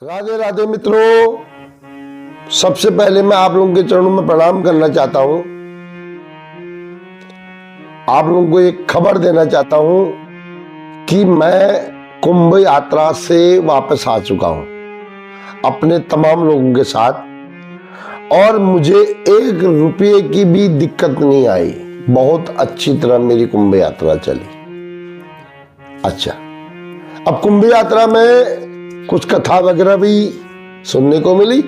राधे राधे मित्रों, सबसे पहले मैं आप लोगों के चरणों में प्रणाम करना चाहता हूं। आप लोगों को एक खबर देना चाहता हूं कि मैं कुंभ यात्रा से वापस आ चुका हूं अपने तमाम लोगों के साथ, और मुझे 1 रुपये की भी दिक्कत नहीं आई। बहुत अच्छी तरह मेरी कुंभ यात्रा चली। अच्छा, अब कुंभ यात्रा में कुछ कथा वगैरह भी सुनने को मिली।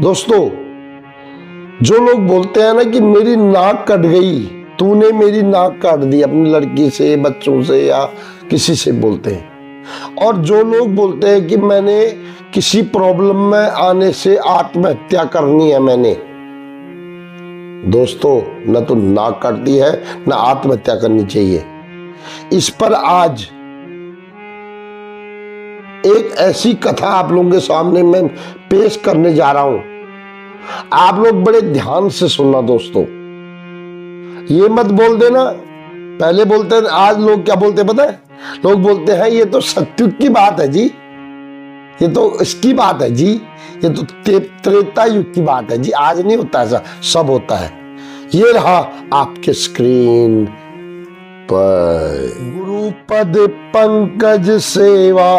दोस्तों, जो लोग बोलते हैं ना कि मेरी नाक कट गई, तूने मेरी नाक काट दी, अपनी लड़की से, बच्चों से या किसी से बोलते हैं, और जो लोग बोलते हैं कि मैंने किसी प्रॉब्लम में आने से आत्महत्या करनी है मैंने, दोस्तों न तो नाक काटती है न आत्महत्या करनी चाहिए। इस पर आज एक ऐसी कथा आप लोगों के सामने मैं पेश करने जा रहा हूं। आप लोग बड़े ध्यान से सुनना दोस्तों। ये मत बोल देना, पहले बोलते हैं, आज लोग क्या बोलते हैं पता है? लोग बोलते हैं ये तो सत्युग की बात है जी, ये तो इसकी बात है जी, ये तो त्रेता युग की बात है जी। आज नहीं होता ऐसा, सब होता है। ये रहा आपके स्क्रीन पर गुरुपद पंकज सेवा,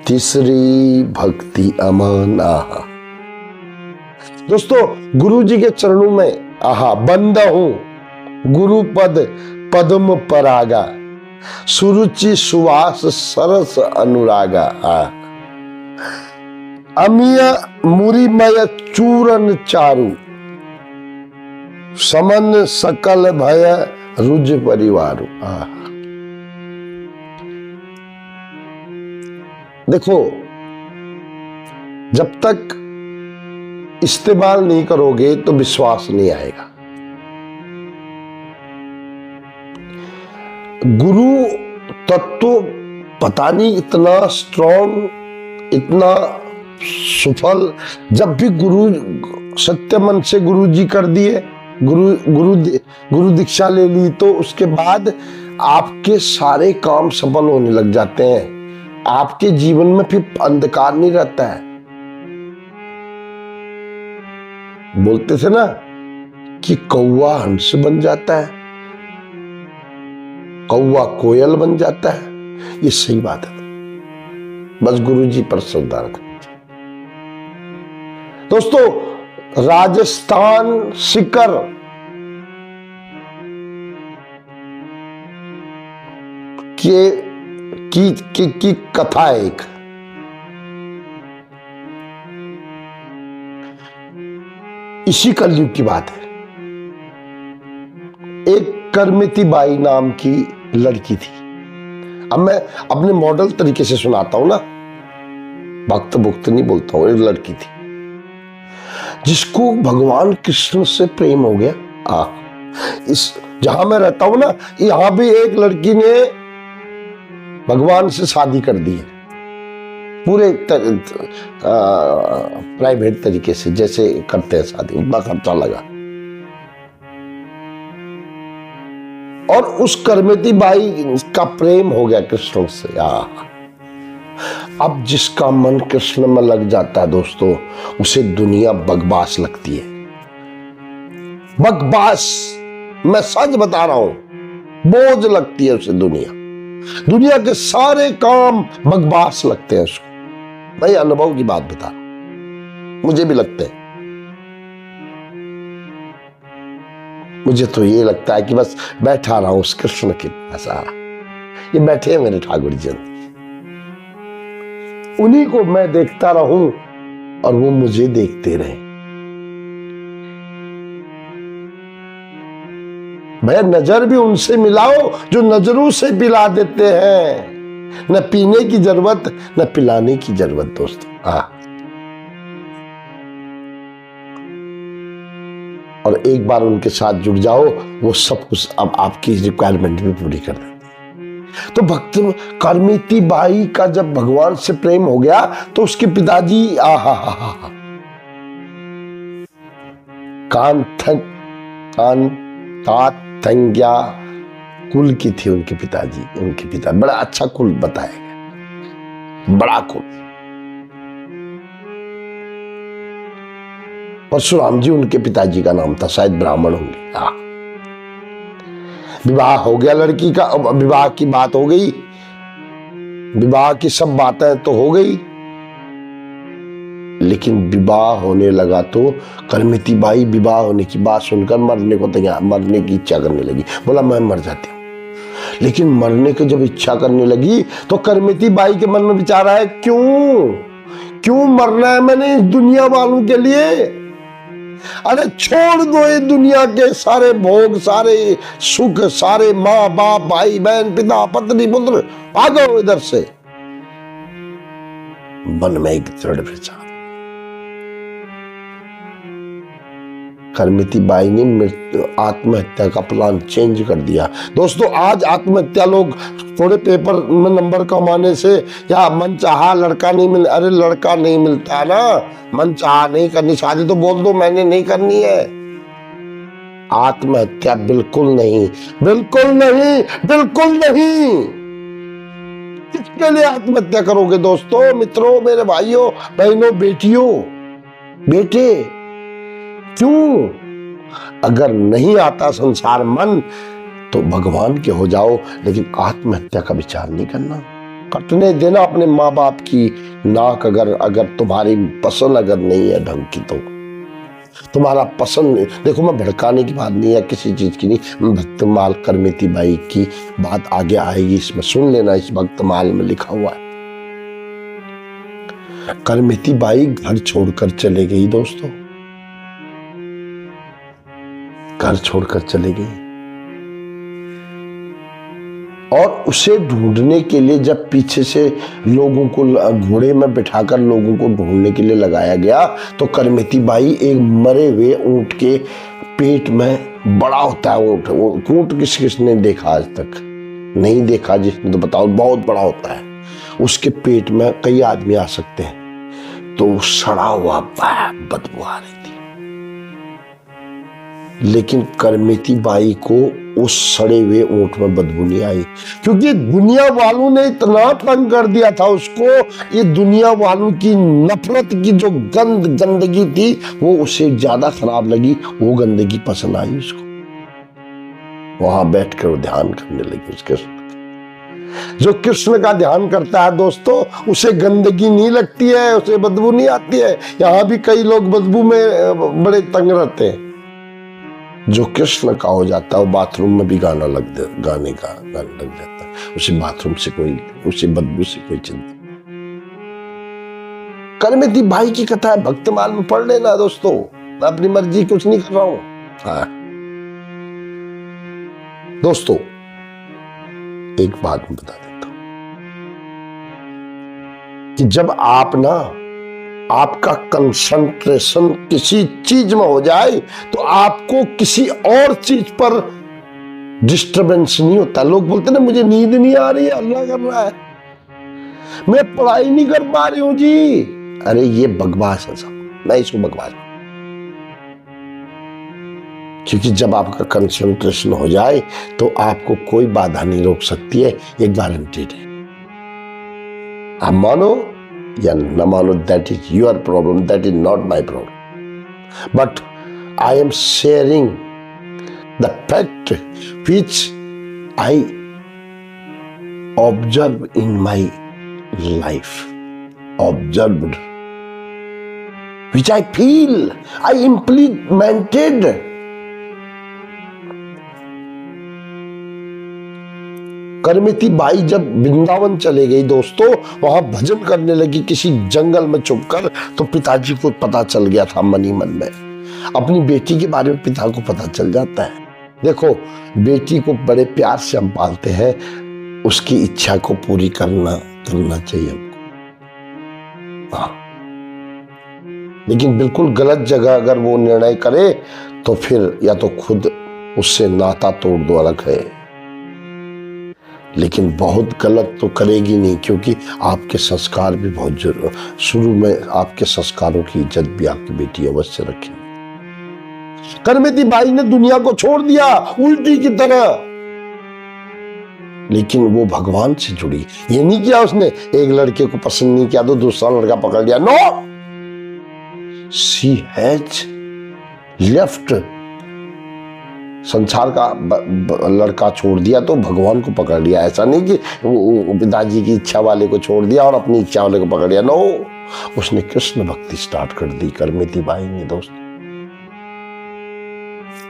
तीसरी भक्ति अमाना। दोस्तों, गुरु जी के चरणों में बंद हूं, गुरुपद पद्म परागा, सुरुचि सुवास सरस अनुरागा। अमीय मुरिमय चूरन चारु, समन सकल भय रुज परिवारु। देखो, जब तक इस्तेमाल नहीं करोगे तो विश्वास नहीं आएगा। गुरु तत्व पता नहीं इतना स्ट्रॉन्ग, इतना सफल। जब भी गुरु सत्य मन से गुरु जी कर दिए, गुरु दीक्षा ले ली, तो उसके बाद आपके सारे काम सफल होने लग जाते हैं। आपके जीवन में फिर अंधकार नहीं रहता है। बोलते थे ना कि कौवा हंस बन जाता है, कौवा कोयल बन जाता है। ये सही बात है। बस गुरु जी पर श्रद्धा रखो। दोस्तों, राजस्थान सीकर की कथा है एक। इसी कलयुग की बात है। एक करमिती बाई नाम की लड़की थी। अब मैं अपने मॉडल तरीके से सुनाता हूं ना, भक्त भुक्त नहीं बोलता हूं। एक लड़की थी जिसको भगवान कृष्ण से प्रेम हो गया। इस जहां मैं रहता हूं ना, यहां भी एक लड़की ने भगवान से शादी कर दी है, पूरे प्राइवेट तरीके से, जैसे करते हैं शादी, उतना खर्चा लगा। और उस करमेती बाई का प्रेम हो गया कृष्ण से। अब जिसका मन कृष्ण में लग जाता है दोस्तों, उसे दुनिया बकवास लगती है। बकवास, मैं सच बता रहा हूं, बोझ लगती है उसे। दुनिया के सारे काम बकवास लगते हैं उसको। मैं अनुभव की बात बता रहा हूं, मुझे भी लगते हैं। मुझे तो ये लगता है कि बस बैठा रहा हूं उस कृष्ण के पास। ये बैठे हैं मेरे ठाकुर जी, उन्हीं को मैं देखता रहूं और वो मुझे देखते रहे। भैया, नजर भी उनसे मिलाओ जो नजरों से पिला देते हैं। न पीने की जरूरत, न पिलाने की जरूरत दोस्तों। और एक बार उनके साथ जुड़ जाओ, वो सब कुछ अब आपकी रिक्वायरमेंट भी पूरी कर देते। तो भक्त करमिती बाई का जब भगवान से प्रेम हो गया, तो उसके पिताजी कुल की थी उनके पिताजी, उनके पिता बड़ा अच्छा कुल बताया गया, बड़ा कुल। परशुराम जी उनके पिताजी का नाम था, शायद ब्राह्मण होंगे। हाँ, विवाह हो गया लड़की का, विवाह की बात हो गई, विवाह की सब बातें तो हो गई, लेकिन विवाह होने लगा तो करमिती बाई विवाह होने की बात सुनकर मरने को तैयार, मरने की इच्छा करने लगी। बोला मैं मर जाती हूँ। लेकिन मरने की जब इच्छा करने लगी तो करमिती बाई के मन में विचार आया, क्यों मरना है मैंने इस दुनिया वालों के लिए? अरे छोड़ दो ये दुनिया के सारे भोग, सारे सुख, सारे माँ बाप, भाई बहन, पिता पत्नी पुत्र, भागो इधर से। मन में एक दृढ़ विचार। करमिती बाई ने आत्महत्या का प्लान चेंज कर दिया। दोस्तों आज आत्महत्या लोग थोड़े पेपर में नंबर कमाने से या मन चाहा लड़का नहीं मिल, अरे लड़का नहीं मिलता ना, मन चाहा नहीं करनी शादी तो बोल दो मैंने नहीं करनी है। आत्महत्या बिल्कुल नहीं, बिल्कुल नहीं, बिल्कुल नहीं। किसके लिए आत्महत्या करोगे दोस्तों, मित्रों, मेरे भाइयों बहनों, बेटियों, बेटे? क्यों? अगर नहीं आता संसार मन तो भगवान के हो जाओ, लेकिन आत्महत्या का विचार नहीं करना। कटने देना अपने माँ बाप की नाक, अगर तुम्हारी पसंद अगर नहीं है ढंग की, तो तुम्हारा पसंद। देखो मैं भड़काने की बात नहीं है, किसी चीज की नहीं, भक्तमाल करमिती बाई की बात आगे आएगी, इसमें सुन लेना, इस भक्तमाल में लिखा हुआ है। करमिती बाई घर छोड़कर चले गई दोस्तों, घर छोड़कर चले गई। और उसे ढूंढने के लिए जब पीछे से लोगों को घोड़े में बिठाकर लोगों को ढूंढने के लिए लगाया गया तो करमिती बाई एक मरे हुए ऊंट के पेट में, बड़ा होता है ऊंट, वो ऊंट किसने देखा आज तक? नहीं देखा जिसने तो बताओ, बहुत बड़ा होता है। उसके पेट में कई आदमी आ सकते हैं। तो सड़ा हुआ बदबू आ रही थी, लेकिन करमिती बाई को उस सड़े हुए ऊंट में बदबू नहीं आई, क्योंकि दुनिया वालों ने इतना तंग कर दिया था उसको। ये दुनिया वालों की नफरत की जो गंदगी थी वो उसे ज्यादा खराब लगी, वो गंदगी पसंद आई उसको। वहां बैठकर वो ध्यान करने लगी उसके। जो कृष्ण का ध्यान करता है दोस्तों, उसे गंदगी नहीं लगती है, उसे बदबू नहीं आती है। यहाँ भी कई लोग बदबू में बड़े तंग रहते हैं। जो कृष्ण का हो जाता है वो बाथरूम में भी गाने लग जाता है, उसे बाथरूम से कोई, उसे बदबू से कोई चिंता। करमिती बाई की कथा है, भक्तमाल में पढ़ लेना दोस्तों, मैं अपनी मर्जी कुछ नहीं कर रहा हूं। हाँ दोस्तों एक बात मैं बता देता हूं कि जब आप ना, आपका कंसंट्रेशन किसी चीज में हो जाए तो आपको किसी और चीज पर डिस्टरबेंस नहीं होता। लोग बोलते ना मुझे नींद नहीं आ रही है, अल्लाह कर रहा है, मैं पढ़ाई नहीं कर पा रही हूं जी। अरे ये बकवास है सब, मैं इसको बकवास, क्योंकि जब आपका कंसंट्रेशन हो जाए तो आपको कोई बाधा नहीं रोक सकती है, ये गारंटीड है। आप मानो या न मानो, that is your problem, that is not my problem, but I am sharing the fact which I observe in my life, observed, which I feel, I implemented. Karmeti Bai जब वृंदावन चले गई दोस्तों, वहां भजन करने लगी किसी जंगल में छुपकर, तो पिताजी को पता चल गया था मन ही मन में। अपनी बेटी के बारे में पिता को पता चल जाता है। देखो बेटी को बड़े प्यार से हम पालते हैं, उसकी इच्छा को पूरी करना चाहिए हमको। हाँ, लेकिन बिल्कुल गलत जगह अगर वो निर्णय करे तो फिर या तो खुद उससे नाता तोड़ दो, अलग है, लेकिन बहुत गलत तो करेगी नहीं, क्योंकि आपके संस्कार भी बहुत जरूर, शुरू में आपके संस्कारों की इज्जत भी आपकी बेटी अवश्य रखेगी। करमिती बाई ने दुनिया को छोड़ दिया उल्टी की तरह। लेकिन वो भगवान से जुड़ी। ये नहीं किया उसने एक लड़के को पसंद नहीं किया तो दूसरा लड़का पकड़ लिया। नो, शी हैज लेफ्ट, संसार का लड़का छोड़ दिया तो भगवान को पकड़ लिया। ऐसा नहीं कि वो पिताजी की इच्छा वाले को छोड़ दिया और अपनी इच्छा वाले को पकड़ लिया। नो, उसने कृष्ण भक्ति स्टार्ट कर दी करमिती बाई ने। दोस्त,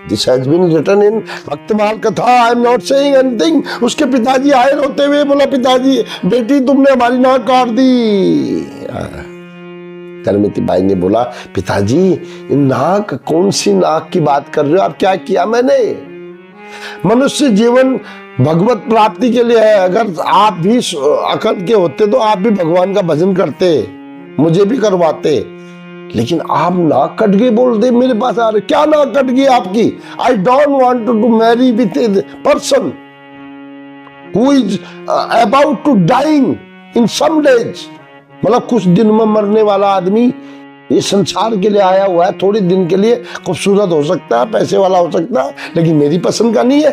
this has been written in Bhaktamal कथा, I am not saying anything. उसके पिताजी आए रोते हुए, बोला पिताजी बेटी तुमने हमारी नाक काट दी। करमिती बाई ने बोला पिताजी नाक, कौन सी नाक की बात कर रहे हो आप? क्या किया मैंने? मनुष्य जीवन भगवत प्राप्ति के लिए है। अगर आप भी अकल के होते तो आप भी भगवान का भजन करते, मुझे भी करवाते। लेकिन आप नाक कट गई बोल दे मेरे पास आ रहे। क्या नाक कट गई आपकी? I don't want to marry with a person who is about to dying in some days. मतलब कुछ दिन में मरने वाला आदमी ये संसार के लिए आया हुआ है, थोड़ी दिन के लिए खूबसूरत हो सकता है, पैसे वाला हो सकता है, लेकिन मेरी पसंद का नहीं है।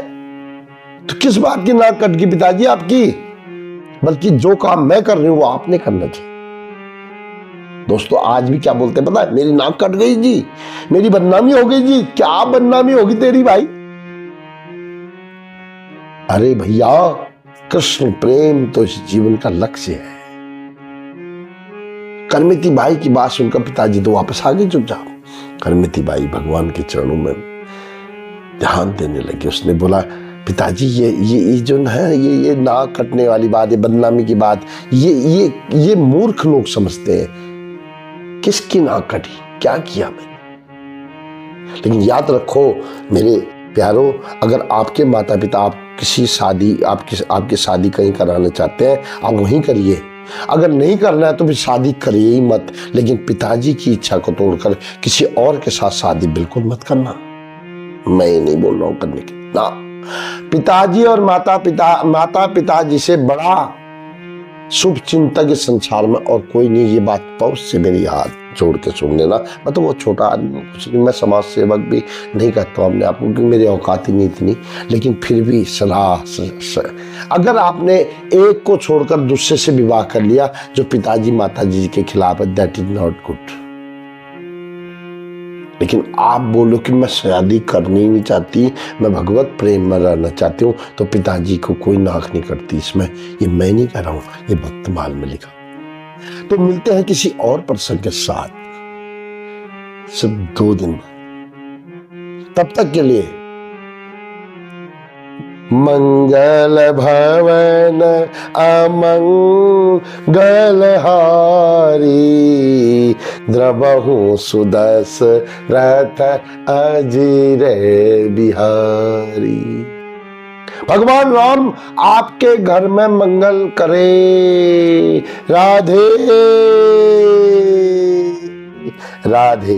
तो किस बात की नाक कट गई पिताजी आपकी? बल्कि जो काम मैं कर रही हूं वो आपने करना चाहिए। दोस्तों, आज भी क्या बोलते हैं पता है? मेरी नाक कट गई जी, मेरी बदनामी हो गई जी। क्या बदनामी होगी तेरी भाई? अरे भैया, कृष्ण प्रेम तो इस जीवन का लक्ष्य है। करमिती बाई की बात सुनकर पिताजी तो वापस आ गए चुपचाप। करमिती बाई भगवान के चरणों में ध्यान देने लगी। उसने बोला पिताजी ये जो है ये नाक कटने वाली बात, ये बदनामी की बात, ये मूर्ख लोग समझते हैं। किसकी नाक कटी? क्या किया मैंने? लेकिन याद रखो मेरे प्यारो, अगर आपके माता पिता आप किसी शादी आपकी शादी कहीं कराना चाहते हैं, आप वहीं करिए। अगर नहीं करना है तो फिर शादी करिए ही मत। लेकिन पिताजी की इच्छा को तोड़कर किसी और के साथ शादी बिल्कुल मत करना। मैं ये नहीं बोल रहा हूं करने के ना। पिताजी और माता पिता जिसे बड़ा शुभ चिंतक इस संसार में और कोई नहीं। ये बात बहुत से मेरी हाथ जोड़ के सुन लेना। मैं तो वो छोटा आदमी, कुछ नहीं, मैं समाज सेवक भी नहीं कहता हूँ अपने आप को, क्योंकि मेरी औकात ही नहीं इतनी। लेकिन फिर भी सलाह, अगर आपने एक को छोड़कर दूसरे से विवाह कर लिया जो पिताजी माताजी के खिलाफ है, दैट इज नॉट गुड। लेकिन आप बोलो कि मैं शादी करनी ही नहीं चाहती, मैं भगवत प्रेम में रहना चाहती हूँ, तो पिताजी को कोई नाक नहीं करती। इसमें ये मैं नहीं कह रहा हूँ, ये भक्तमाल में लिखा। तो मिलते हैं किसी और पर्सन के साथ सिर्फ 2 दिन बाद। तब तक के लिए मंगल भवन अमंगल हारी, द्रवहु सुदस रथ अजीर बिहारी। भगवान राम आपके घर में मंगल करे। राधे राधे।